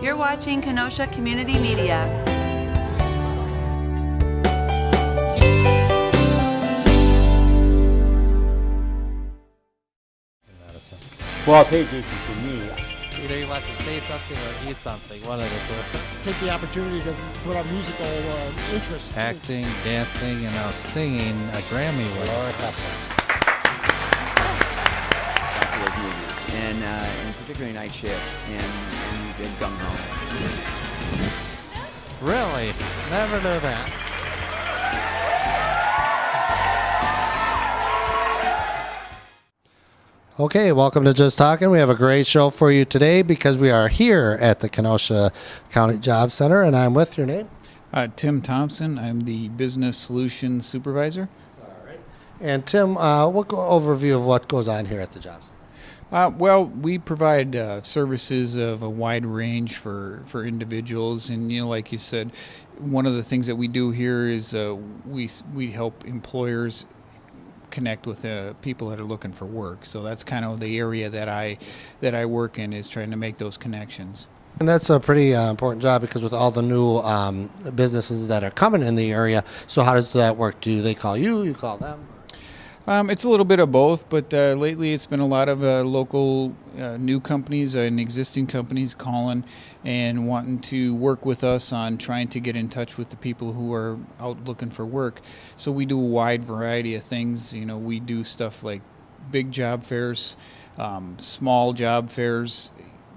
You're watching Kenosha Community Media. Well, hey, Jason, for me, either he wants to say something or eat something, one of the two. Take the opportunity to put our musical interests. Acting, dancing, and now singing a Grammy winner. Those movies, and particularly Night Shift, and you've been gung-ho. Really? Never knew that. Okay, welcome to Just Talking. We have a great show for you today because we are here at the Kenosha County Job Center, and I'm with your name? Tim Thompson. I'm the Business Solutions Supervisor. All right. And Tim, what overview of what goes on here at the Job Center? Well, we provide services of a wide range for individuals, and like you said, one of the things that we do here is we help employers connect with people that are looking for work. So that's kind of the area that I work in, is trying to make those connections. And that's a pretty important job because with all the new businesses that are coming in the area, so how does that work? Do they call you? You call them? It's a little bit of both, but lately it's been a lot of local new companies and existing companies calling and wanting to work with us on trying to get in touch with the people who are out looking for work. So we do a wide variety of things. We do stuff like big job fairs, small job fairs,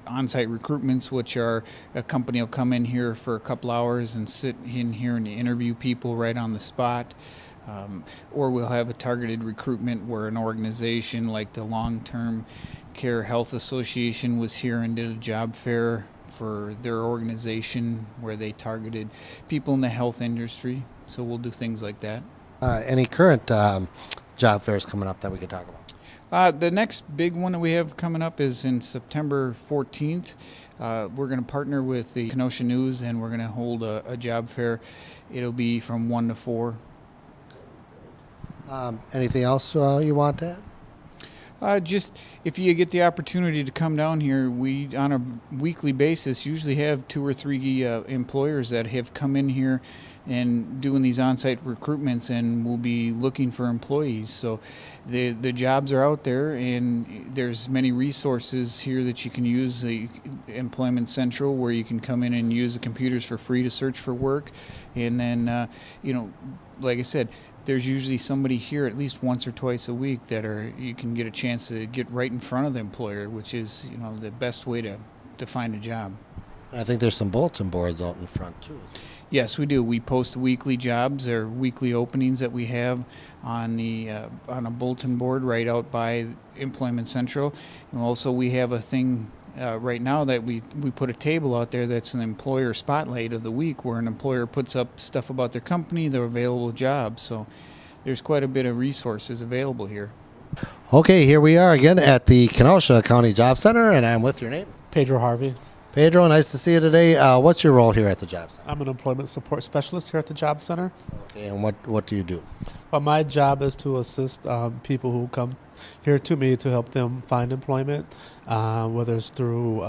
on-site recruitments, which are a company will come in here for a couple hours and sit in here and interview people right on the spot. Or we'll have a targeted recruitment where an organization like the Long-Term Care Health Association was here and did a job fair for their organization where they targeted people in the health industry. So we'll do things like that. Any current job fairs coming up that we could talk about? The next big one that we have coming up is in September 14th. We're going to partner with the Kenosha News, and we're going to hold a job fair. It'll be from 1 to 4. Anything else you want to add? Just if you get the opportunity to come down here, we on a weekly basis usually have 2 or 3 employers that have come in here and doing these on-site recruitments, and will be looking for employees. So the jobs are out there, and there's many resources here that you can use. The Employment Central, where you can come in and use the computers for free to search for work, and then like I said, there's usually somebody here at least once or twice a week that you can get a chance to get right in front of the employer, which is the best way to find a job. I think there's some bulletin boards out in front too. Yes, we do. We post weekly jobs or weekly openings that we have on a bulletin board right out by Employment Central. And also we have a thing right now that we put a table out there that's an employer spotlight of the week, where an employer puts up stuff about their company, their available jobs. So there's quite a bit of resources available here. Okay, here we are again at the Kenosha County Job Center, and I'm with your name? Pedro Harvey. Pedro, nice to see you today. What's your role here at the Job Center? I'm an employment support specialist here at the Job Center. Okay, and what do you do? Well, my job is to assist people who come here to me to help them find employment, whether it's through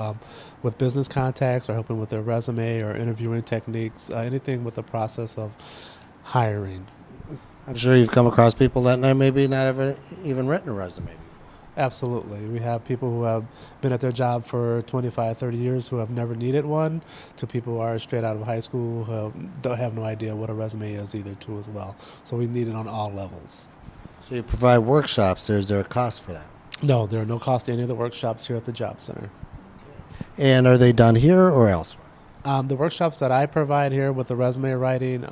with business contacts or helping with their resume or interviewing techniques, anything with the process of hiring. I'm sure you've come across people that maybe not ever even written a resume before. Absolutely. We have people who have been at their job for 25, 30 years who have never needed one, to people who are straight out of high school who don't have no idea what a resume is either too as well. So we need it on all levels. So you provide workshops. Is there a cost for that? No, there are no cost to any of the workshops here at the Job Center. And are they done here or elsewhere? The workshops that I provide here with the resume writing,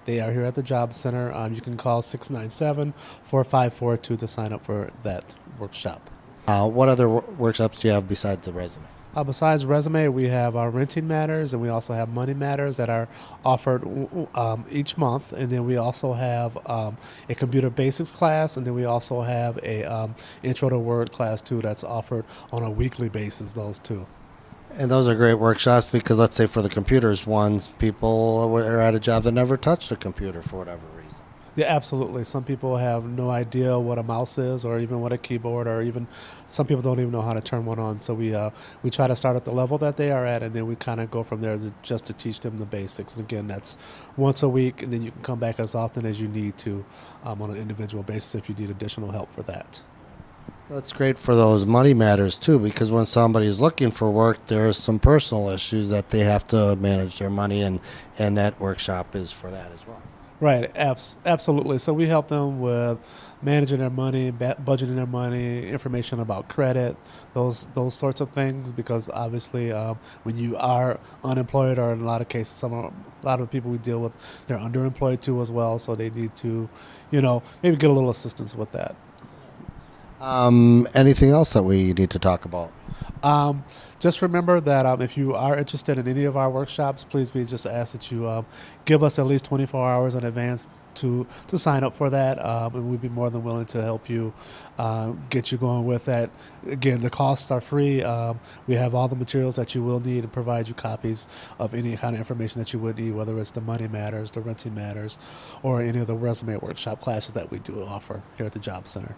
they are here at the Job Center. You can call 697-4542 to sign up for that workshop. What other workshops do you have besides the resume? Besides resume, we have our renting matters, and we also have money matters that are offered each month. And then we also have a computer basics class, and then we also have a intro to Word class too that's offered on a weekly basis, those two. And those are great workshops because, let's say, for the computers ones, people are at a job that never touched a computer for whatever reason. Yeah, absolutely. Some people have no idea what a mouse is, or even what a keyboard, or even some people don't even know how to turn one on. So we try to start at the level that they are at, and then we kind of go from there just to teach them the basics. And again, that's once a week, and then you can come back as often as you need to on an individual basis if you need additional help for that. That's great for those money matters too, because when somebody's looking for work, there's some personal issues that they have to manage their money, and that workshop is for that as well. Right, absolutely. So we help them with managing their money, budgeting their money, information about credit, those sorts of things. Because obviously, when you are unemployed, or in a lot of cases, a lot of the people we deal with, they're underemployed too as well. So they need to, maybe get a little assistance with that. Anything else that we need to talk about? Just remember that if you are interested in any of our workshops, please we just ask that you give us at least 24 hours in advance to sign up for that, and we'd be more than willing to help you get you going with that. Again, the costs are free. We have all the materials that you will need and provide you copies of any kind of information that you would need, whether it's the Money Matters, the Renting Matters, or any of the resume workshop classes that we do offer here at the Job Center.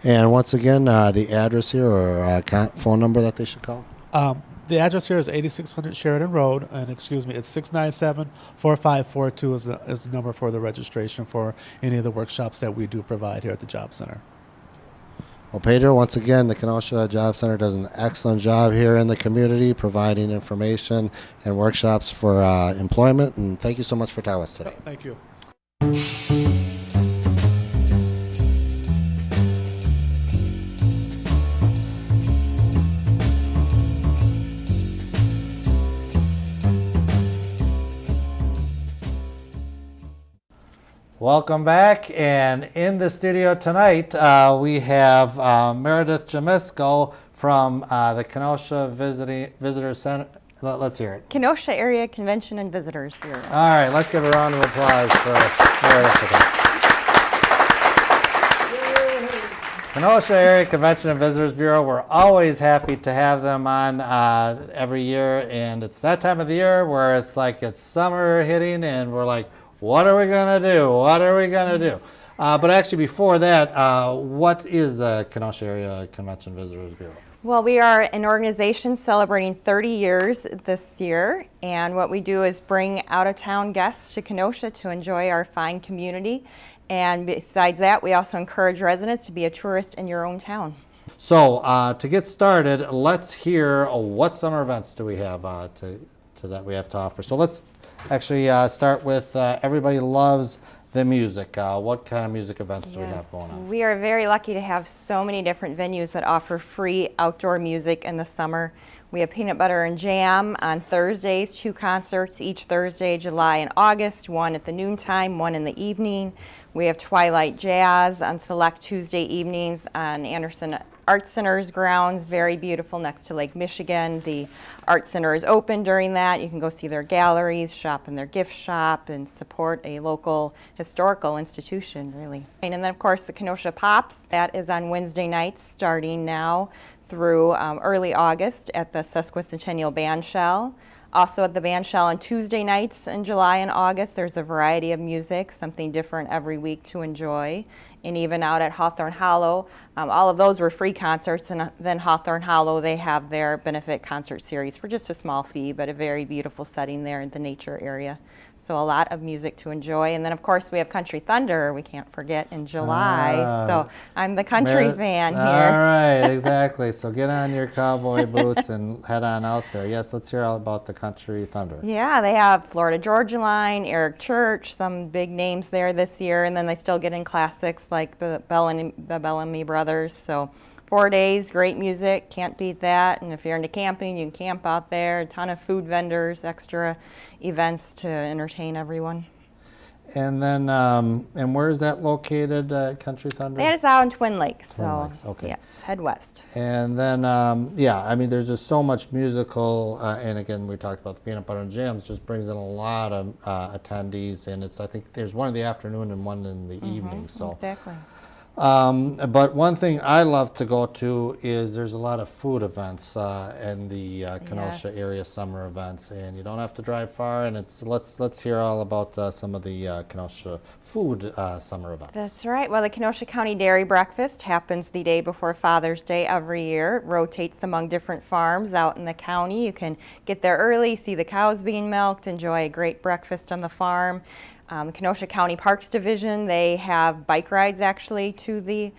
And once again, the address here or phone number that they should call? The address here is 8600 Sheridan Road, and it's 697-4542 is the number for the registration for any of the workshops that we do provide here at the Job Center. Well, Pedro, once again, the Kenosha Job Center does an excellent job here in the community, providing information and workshops for employment, and thank you so much for talking with us today. Thank you. Welcome back, and in the studio tonight we have Meridith Jumisko from the Kenosha Visitor Center. Let's hear it. Kenosha Area Convention and Visitors Bureau. All right, let's give a round of applause for Meridith. Kenosha Area Convention and Visitors Bureau, we're always happy to have them on every year, and it's that time of the year where it's like it's summer hitting, and we're like, what are we going to do? What are we going to do? But actually, before that, what is the Kenosha Area Convention Visitors Bureau? Well, we are an organization celebrating 30 years this year, and what we do is bring out-of-town guests to Kenosha to enjoy our fine community. And besides that, we also encourage residents to be a tourist in your own town. So, to get started, let's hear what summer events do we have that we have to offer. So let's actually start with everybody loves the music. What kind of music events do we have going on? We are very lucky to have so many different venues that offer free outdoor music in the summer. We have Peanut Butter and Jam on Thursdays, 2 concerts each Thursday, July and August, one at the noontime, one in the evening. We have Twilight Jazz on select Tuesday evenings on Anderson Art Center's grounds, very beautiful next to Lake Michigan. The Art Center is open during that. You can go see their galleries, shop in their gift shop, and support a local historical institution, really. And then, of course, the Kenosha Pops. That is on Wednesday nights starting now through early August at the Sesquicentennial Bandshell. Also at the Bandshell on Tuesday nights in July and August, there's a variety of music, something different every week to enjoy. And even out at Hawthorne Hollow, all of those were free concerts, and then Hawthorne Hollow, they have their benefit concert series for just a small fee, but a very beautiful setting there in the nature area. So a lot of music to enjoy. And then, of course, we have Country Thunder, we can't forget, in July. So I'm the country fan here. All right, exactly. So get on your cowboy boots and head on out there. Yes, let's hear all about the Country Thunder. Yeah, they have Florida Georgia Line, Eric Church, some big names there this year. And then they still get in classics like the Bellamy Brothers. So 4 days, great music, can't beat that. And if you're into camping, you can camp out there. A ton of food vendors, extra events to entertain everyone. And then, and where is that located, Country Thunder? That is out in Twin Lakes. Twin Lakes, okay. Yes, head west. And then, yeah, I mean, there's just so much musical, and again, we talked about the Peanut Butter and Jams, just brings in a lot of attendees, and it's, I think there's one in the afternoon and one in the evening. So, exactly. But one thing I love to go to is there's a lot of food events in the Kenosha Yes. area summer events, and you don't have to drive far. And let's hear all about some of the Kenosha food summer events. That's right. Well, the Kenosha County Dairy Breakfast happens the day before Father's Day every year. It rotates among different farms out in the county. You can get there early, see the cows being milked, enjoy a great breakfast on the farm. Kenosha County Parks Division, they have bike rides actually to the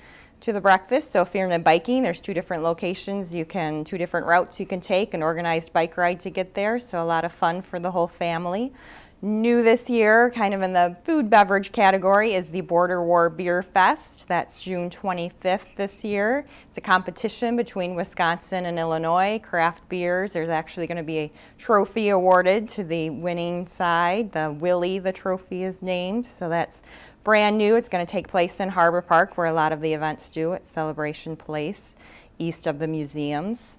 breakfast. So if you're into biking, there's two different locations. Two different routes you can take, an organized bike ride to get there. So a lot of fun for the whole family. New this year, kind of in the food beverage category, is the Border War Beer Fest. That's June 25th this year. It's a competition between Wisconsin and Illinois, craft beers. There's actually going to be a trophy awarded to the winning side. The Willie, the trophy is named, so that's brand new. It's going to take place in Harbor Park, where a lot of the events do, at Celebration Place, east of the museums.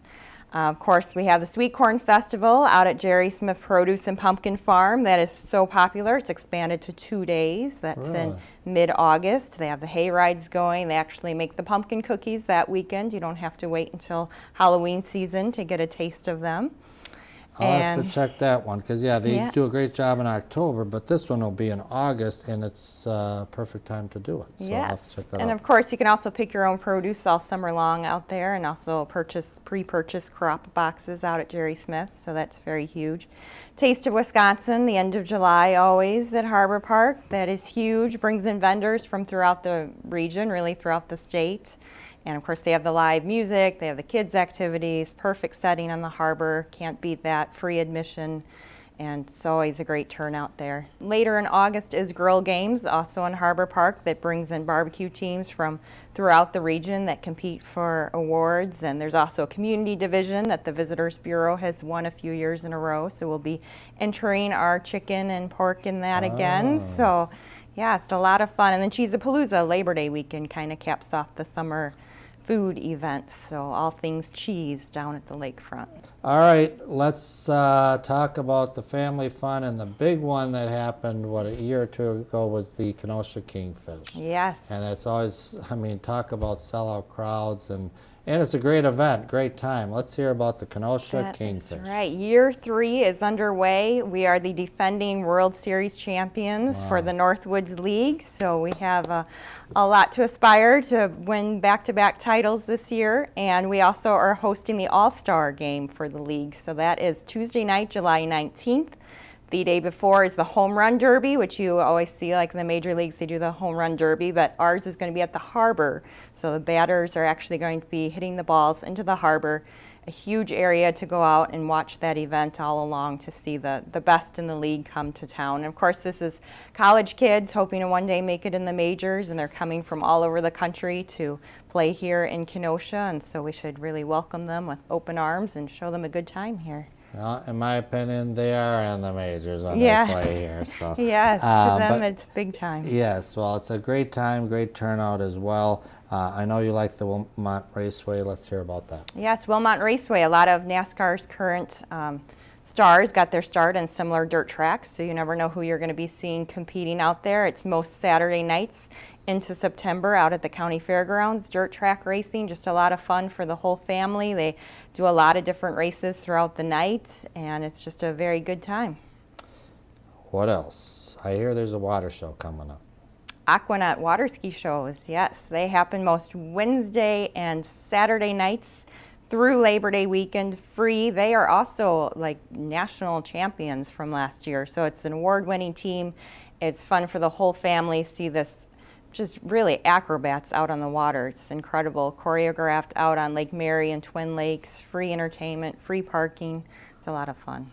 Of course, we have the Sweet Corn Festival out at Jerry Smith Produce and Pumpkin Farm. That is so popular. It's expanded to 2 days. That's in mid-August. They have the hay rides going. They actually make the pumpkin cookies that weekend. You don't have to wait until Halloween season to get a taste of them. I'll have to check that one because, they do a great job in October, but this one will be in August, and it's perfect time to do it. So I'll have to check that out. And of course, you can also pick your own produce all summer long out there, and also pre-purchase crop boxes out at Jerry Smith, so that's very huge. Taste of Wisconsin, the end of July always at Harbor Park. That is huge, brings in vendors from throughout the region, really throughout the state. And of course, they have the live music, they have the kids' activities, perfect setting on the harbor, can't beat that, free admission, and it's always a great turnout there. Later in August is Grill Games, also in Harbor Park, that brings in barbecue teams from throughout the region that compete for awards. And there's also a community division that the Visitors Bureau has won a few years in a row, so we'll be entering our chicken and pork in that again. So yeah, it's a lot of fun. And then Cheesapalooza, Labor Day weekend, kind of caps off the summer food events, so all things cheese down at the lakefront. All right, let's talk about the family fun, and the big one that happened, a year or two ago, was the Kenosha Kingfish. Yes. And it's always, talk about sellout crowds, and it's a great event, great time. Let's hear about the Kenosha Kingfish. That's right. Year 3 is underway. We are the defending World Series champions for the Northwoods League, so we have a lot to aspire to win back-to-back titles this year. And we also are hosting the All-Star game for the league, so that is Tuesday night, July 19th. The day before is the Home Run Derby, which you always see, like in the major leagues, they do the Home Run Derby, but ours is going to be at the harbor. So the batters are actually going to be hitting the balls into the harbor. A huge area to go out and watch that event all along to see the best in the league come to town. And of course, this is college kids hoping to one day make it in the majors, and they're coming from all over the country to play here in Kenosha, and so we should really welcome them with open arms and show them a good time here. Well, in my opinion, they are in the majors when they play here. So. Yes, to them it's big time. Yes, well, it's a great time, great turnout as well. I know you like the Wilmot Raceway. Let's hear about that. Yes, Wilmot Raceway. A lot of NASCAR's current stars got their start on similar dirt tracks, so you never know who you're going to be seeing competing out there. It's most Saturday nights into September out at the county fairgrounds, dirt track racing, just a lot of fun for the whole family. They do a lot of different races throughout the night, and it's just a very good time. What else? I hear there's a water show coming up. Aquanaut water ski shows, yes. They happen most Wednesday and Saturday nights through Labor Day weekend, free. They are also like national champions from last year, so it's an award-winning team. It's fun for the whole family. See this just really acrobats out on the water. It's incredible. Choreographed out on Lake Mary and Twin Lakes, free entertainment, free parking. It's a lot of fun.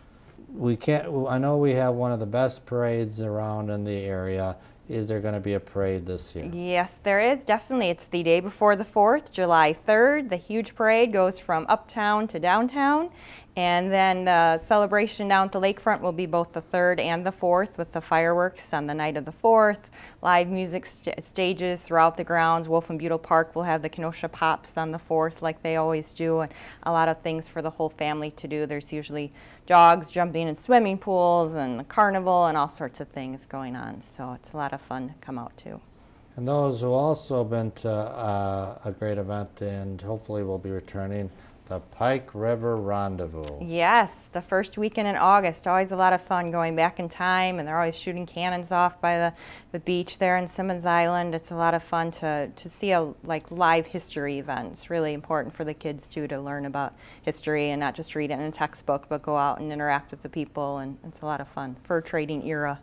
I know we have one of the best parades around in the area. Is there going to be a parade this year? Yes, there is, definitely. It's the day before the 4th, July 3rd. The huge parade goes from uptown to downtown. And then the celebration down at the lakefront will be both the 3rd and the 4th with the fireworks on the night of the 4th. Live music stages throughout the grounds. Wolf and Butyl Park will have the Kenosha Pops on the 4th like they always do. And a lot of things for the whole family to do. There's usually jogs, jumping in swimming pools, and the carnival, and all sorts of things going on. So it's a lot of fun to come out to. And those who also been to a great event and hopefully will be returning, the Pike River Rendezvous. Yes, the first weekend in August. Always a lot of fun going back in time, and they're always shooting cannons off by the beach there in Simmons Island. It's a lot of fun to see a live history event. It's really important for the kids too to learn about history and not just read it in a textbook, but go out and interact with the people, and it's a lot of fun. Fur trading era.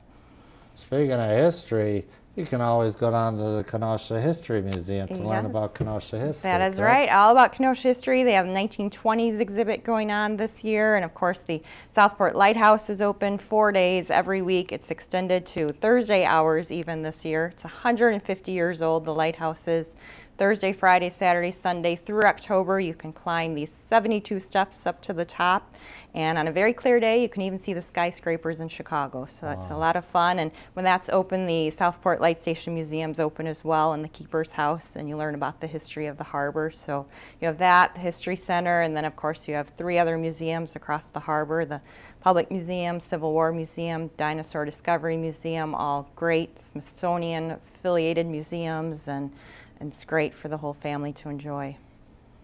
Speaking of history, you can always go down to the Kenosha History Museum to learn Yes. about Kenosha history. That is correct? right. All about Kenosha history. They have a 1920s exhibit going on this year. And of course, the Southport Lighthouse is open 4 days every week. It's extended to Thursday hours even this year. It's 150 years old, the lighthouse is. Thursday, Friday, Saturday, Sunday through October, you can climb these 72 steps up to the top. And on a very clear day, you can even see the skyscrapers in Chicago. So that's a lot of fun. And when that's open, the Southport Light Station Museum's open as well, and the Keeper's House, and you learn about the history of the harbor. So you have that, the History Center, and then of course you have 3 other museums across the harbor, the Public Museum, Civil War Museum, Dinosaur Discovery Museum, all great Smithsonian affiliated museums, and it's great for the whole family to enjoy.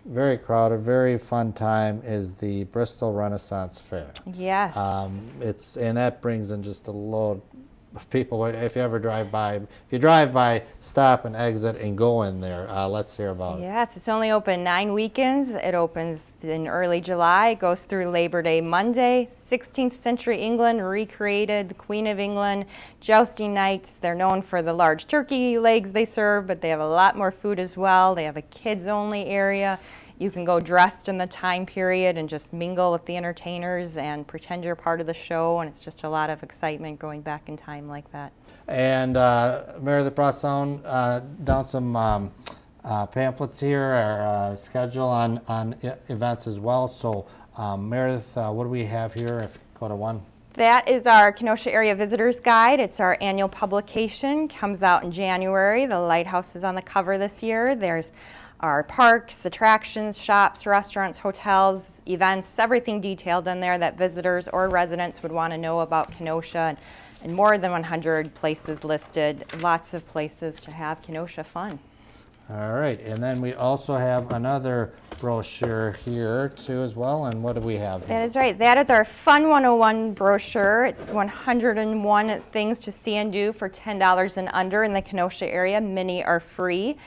Very crowded, very fun time is the Bristol Renaissance Fair. Yes. And that brings in just a load of people. If you ever drive by, stop and exit and go in there. Let's hear about it. Yes, it's only open 9 weekends. It opens in early July, goes through Labor Day Monday. 16th century England recreated, the Queen of England, jousting nights. They're known for the large turkey legs they serve, but they have a lot more food as well. They have a kids-only area. You can go dressed in the time period and just mingle with the entertainers and pretend you're part of the show, and it's just a lot of excitement going back in time like that. And Meridith brought down some pamphlets here, our schedule on events as well. So Meridith, what do we have here? If you go to one. That is our Kenosha Area Visitors Guide. It's our annual publication, comes out in January. The lighthouse is on the cover this year. There's our parks, attractions, shops, restaurants, hotels, events, everything detailed in there that visitors or residents would want to know about Kenosha, and more than 100 places listed. Lots of places to have Kenosha fun. All right, and then we also have another brochure here too as well. And what do we have here? That is right. That is our Fun 101 brochure. It's 101 things to see and do for $10 and under in the Kenosha area. Many are free.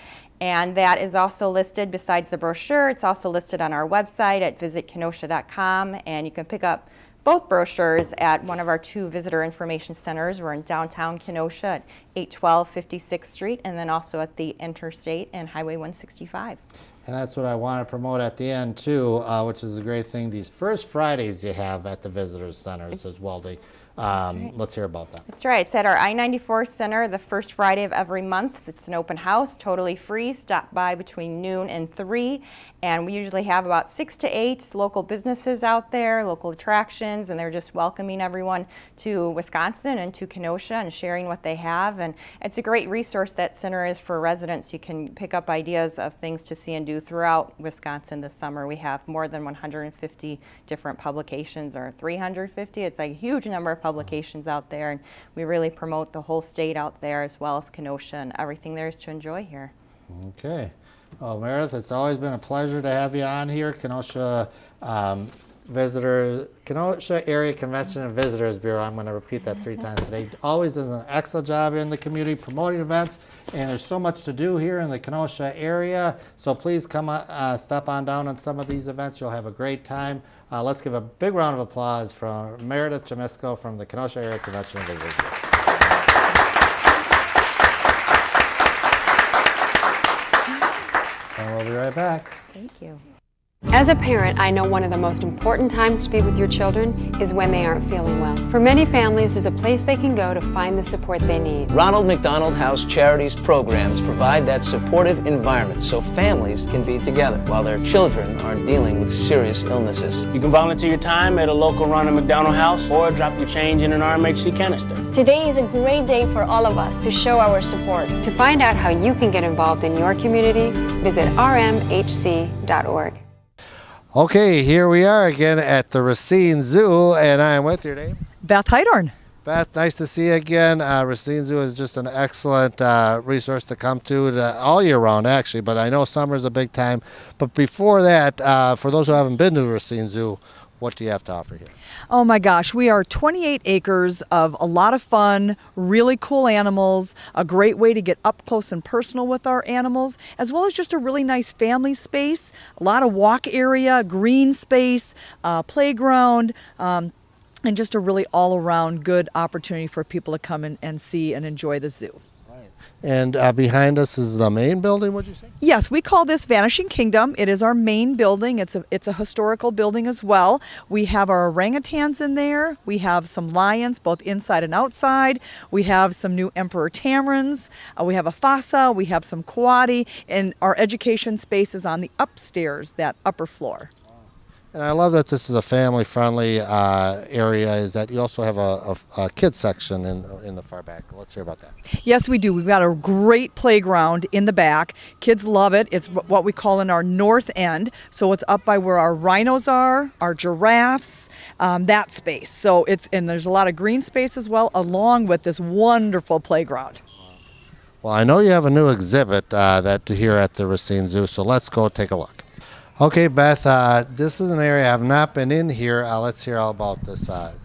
And that is also listed besides the brochure. It's also listed on our website at visitkenosha.com. And you can pick up both brochures at one of our 2 visitor information centers. We're in downtown Kenosha at 812 56th Street, and then also at the Interstate and Highway 165. And that's what I want to promote at the end too, which is a great thing. These first Fridays you have at the visitors centers as well. Let's hear about that. That's right. It's at our I-94 Center the first Friday of every month. It's an open house, totally free. Stop by between noon and 3. And we usually have about 6 to 8 local businesses out there, local attractions, and they're just welcoming everyone to Wisconsin and to Kenosha and sharing what they have. And it's a great resource, that center is, for residents. You can pick up ideas of things to see and do throughout Wisconsin this summer. We have more than 150 different publications, or 350. It's like a huge number of publications out there, and we really promote the whole state out there as well as Kenosha and everything there is to enjoy here. Okay. Well, Meridith, it's always been a pleasure to have you on here. Kenosha Area Convention and Visitors Bureau, I'm going to repeat that 3 times today, always does an excellent job in the community promoting events, and there's so much to do here in the Kenosha area. So please come step on down on some of these events. You'll have a great time. Let's give a big round of applause for Meridith Jumisko from the Kenosha Area Convention and Visitors Bureau. And we'll be right back. Thank you. As a parent, I know one of the most important times to be with your children is when they aren't feeling well. For many families, there's a place they can go to find the support they need. Ronald McDonald House Charities programs provide that supportive environment so families can be together while their children are dealing with serious illnesses. You can volunteer your time at a local Ronald McDonald House or drop your change in an RMHC canister. Today is a great day for all of us to show our support. To find out how you can get involved in your community, visit rmhc.org. Okay, here we are again at the Racine Zoo, and I am with your name? Beth Heidorn. Beth, nice to see you again. Racine Zoo is just an excellent resource to come to all year round, actually, but I know summer is a big time. But before that, for those who haven't been to the Racine Zoo, what do you have to offer here? Oh my gosh, we are 28 acres of a lot of fun, really cool animals, a great way to get up close and personal with our animals, as well as just a really nice family space, a lot of walk area, green space, playground, and just a really all-around good opportunity for people to come and see and enjoy the zoo. And behind us is the main building, would you say? Yes, we call this Vanishing Kingdom. It is our main building. It's a historical building as well. We have our orangutans in there. We have some lions, both inside and outside. We have some new emperor tamarins. We have a fossa. We have some coati. And our education space is on the upstairs, that upper floor. And I love that this is a family-friendly area, is that you also have a kids section in the far back. Let's hear about that. Yes, we do. We've got a great playground in the back. Kids love it. It's what we call in our north end. So it's up by where our rhinos are, our giraffes, that space. So and there's a lot of green space as well, along with this wonderful playground. Well, I know you have a new exhibit that here at the Racine Zoo, so let's go take a look. Okay, Beth, this is an area I've not been in here. Let's hear all about this section.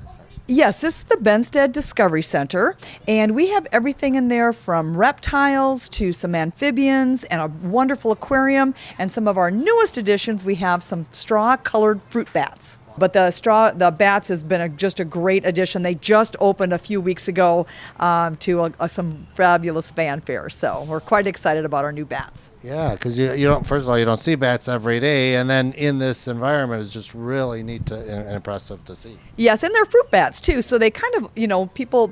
Yes, this is the Benstead Discovery Center, and we have everything in there from reptiles to some amphibians and a wonderful aquarium, and some of our newest additions, we have some straw-colored fruit bats. But the bats has been just a great addition. They just opened a few weeks ago to some fabulous fanfare. So we're quite excited about our new bats. Yeah, because you don't. First of all, you don't see bats every day, and then in this environment, it's just really neat and impressive to see. Yes, and they're fruit bats too. So they kind of, people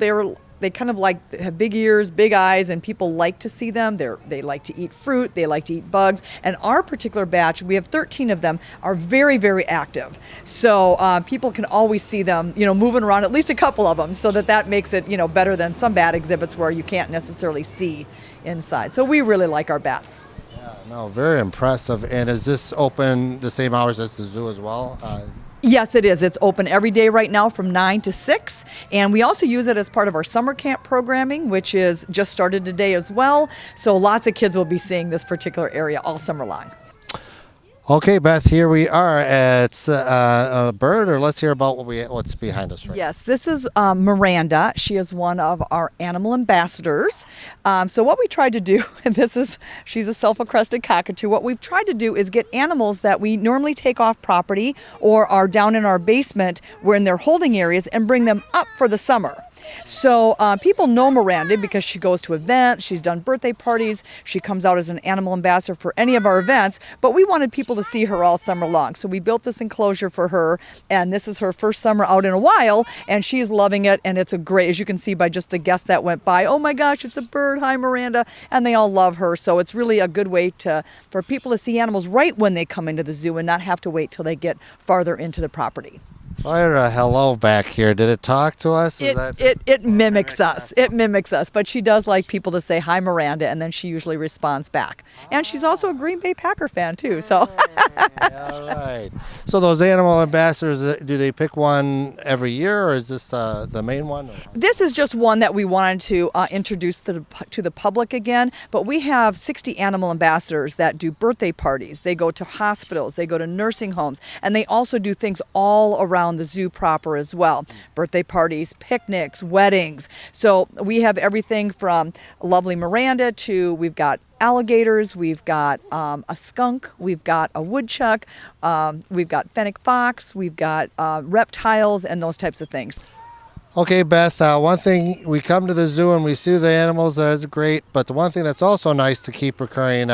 they kind of have big ears, big eyes, and people like to see them. They like to eat fruit, they like to eat bugs, and our particular batch, we have 13 of them, are very, very active. So people can always see them, moving around, at least a couple of them, so that makes it, better than some bat exhibits where you can't necessarily see inside. So we really like our bats. Yeah, no, very impressive. And is this open the same hours as the zoo as well? Yes, it is. It's open every day right now from 9 to 6. And we also use it as part of our summer camp programming, which is just started today as well. So lots of kids will be seeing this particular area all summer long. Okay, Beth, here we are at a bird, or let's hear about what's behind us right Yes, this is Miranda. She is one of our animal ambassadors. So what we tried to do, and she's a self-crested cockatoo, what we've tried to do is get animals that we normally take off property or are down in our basement, we're in their holding areas, and bring them up for the summer. So people know Miranda because she goes to events, she's done birthday parties, she comes out as an animal ambassador for any of our events, but we wanted people to see her all summer long. So we built this enclosure for her, and this is her first summer out in a while, and she's loving it, and it's as you can see by just the guests that went by, oh my gosh, it's a bird, hi Miranda, and they all love her. So it's really a good way for people to see animals right when they come into the zoo and not have to wait till they get farther into the property. I heard a hello back here. Did it talk to us? It mimics us. It mimics us. But she does like people to say hi, Miranda, and then she usually responds back. And she's also a Green Bay Packer fan too. So. All right. So those animal ambassadors, do they pick one every year, or is this the main one? This is just one that we wanted to introduce to the public again. But we have 60 animal ambassadors that do birthday parties. They go to hospitals. They go to nursing homes, and they also do things all around the zoo proper as well. Birthday parties, picnics, weddings. So we have everything from lovely Miranda to we've got alligators, we've got a skunk, we've got a woodchuck, we've got fennec fox, we've got reptiles and those types of things. Okay, Beth, one thing, we come to the zoo and we see the animals, that's great, but the one thing that's also nice to keep recurring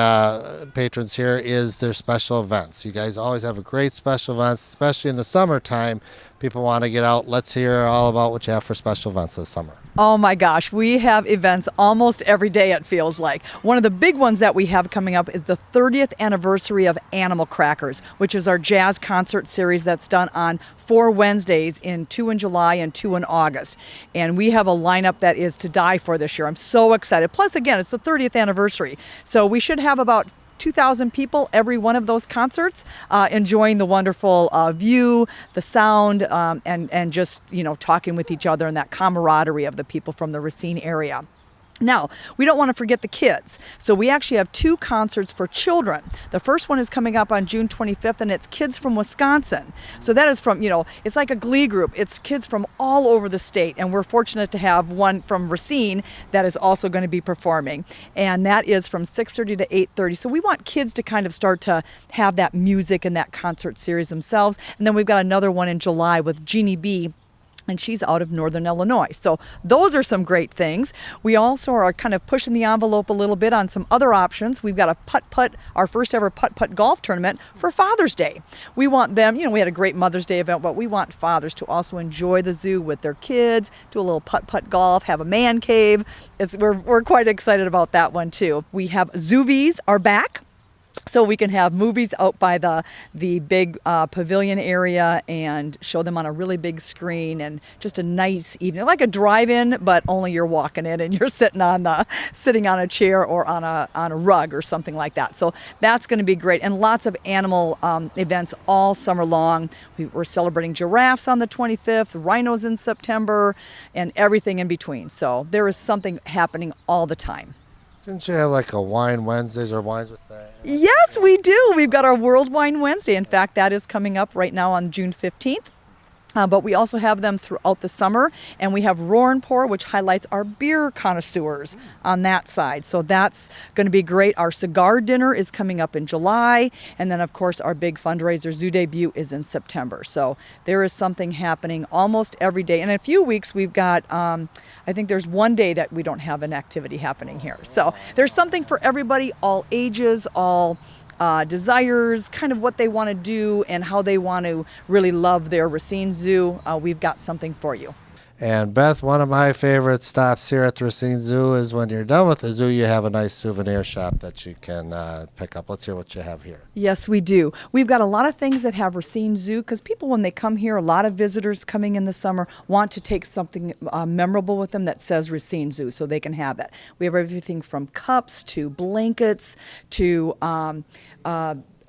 patrons here is their special events. You guys always have a great special events, especially in the summertime. People want to get out. Let's hear all about what you have for special events this summer. Oh my gosh, we have events almost every day, it feels like. One of the big ones that we have coming up is the 30th anniversary of Animal Crackers, which is our jazz concert series that's done on 4 Wednesdays, 2 in July and 2 in August. And we have a lineup that is to die for this year. I'm so excited. Plus, again, it's the 30th anniversary. So we should have about 2,000 people every one of those concerts, enjoying the wonderful view, the sound, and just, talking with each other and that camaraderie of the people from the Racine area. Now, we don't want to forget the kids. So we actually have 2 concerts for children. The first one is coming up on June 25th, and it's kids from Wisconsin. So that is from, it's like a glee group. It's kids from all over the state, and we're fortunate to have one from Racine that is also going to be performing. And that is from 6:30 to 8:30. So we want kids to kind of start to have that music and that concert series themselves. And then we've got another one in July with Jeannie B., and she's out of Northern Illinois. So those are some great things. We also are kind of pushing the envelope a little bit on some other options. We've got a putt-putt, our first ever putt-putt golf tournament for Father's Day. We want them, we had a great Mother's Day event, but we want fathers to also enjoy the zoo with their kids, do a little putt-putt golf, have a man cave. We're quite excited about that one too. We have Zoovies are back. So we can have movies out by the big pavilion area and show them on a really big screen, and just a nice evening, like a drive-in, but only you're walking in and you're sitting on a chair or on a rug or something like that. So that's going to be great, and lots of animal events all summer long. We're celebrating giraffes on the 25th, rhinos in September, and everything in between. So there is something happening all the time. Didn't you have like a Wine Wednesdays or Wines with that? Yes, we do. We've got our World Wine Wednesday. In fact, that is coming up right now on June 15th. But we also have them throughout the summer, and we have Roar and Pour, which highlights our beer connoisseurs on that side. So that's going to be great. Our cigar dinner is coming up in July, and then of course our big fundraiser Zoo Debut is in September. So there is something happening almost every day. And in a few weeks we've got, I think there's one day that we don't have an activity happening here. So there's something for everybody, all ages, all desires, kind of what they want to do and how they want to really love their Racine Zoo. We've got something for you. And Beth, one of my favorite stops here at the Racine Zoo is when you're done with the zoo, you have a nice souvenir shop that you can pick up. Let's hear what you have here. Yes, we do. We've got a lot of things that have Racine Zoo, because people, when they come here, a lot of visitors coming in the summer want to take something memorable with them that says Racine Zoo, so they can have that. We have everything from cups to blankets to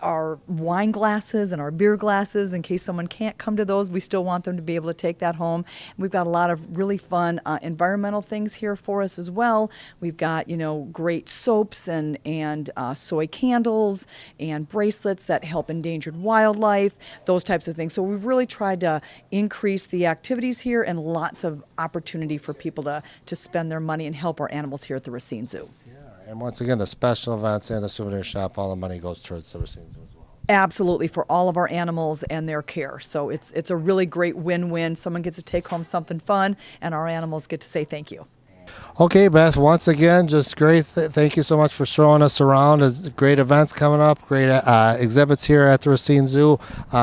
our wine glasses and our beer glasses. In case someone can't come to those, we still want them to be able to take that home. We've got a lot of really fun environmental things here for us as well. We've got, great soaps and soy candles and bracelets that help endangered wildlife, those types of things. So we've really tried to increase the activities here, and lots of opportunity for people to spend their money and help our animals here at the Racine Zoo. And once again, the special events and the souvenir shop, all the money goes towards the Racine Zoo as well. Absolutely, for all of our animals and their care. So it's a really great win-win. Someone gets to take home something fun, and our animals get to say thank you. Okay, Beth, once again, just great. Thank you so much for showing us around. It's great events coming up, great exhibits here at the Racine Zoo.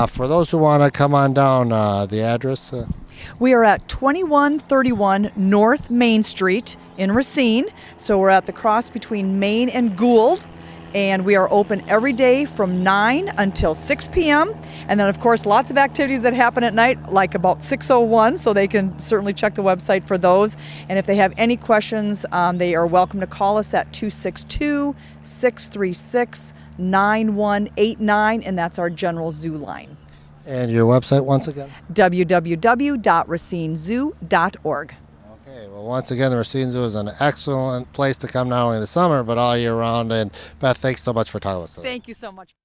For those who want to come on down, the address? We are at 2131 North Main Street in Racine. So we're at the cross between Main and Gould. And we are open every day from 9 until 6 p.m. And then, of course, lots of activities that happen at night, like about 6:01, so they can certainly check the website for those. And if they have any questions, they are welcome to call us at 262-636-9189, and that's our general zoo line. And your website once again? www.racinezoo.org. Okay, well, once again, the Racine Zoo is an excellent place to come not only in the summer, but all year round. And Beth, thanks so much for talking with us today. Thank you so much.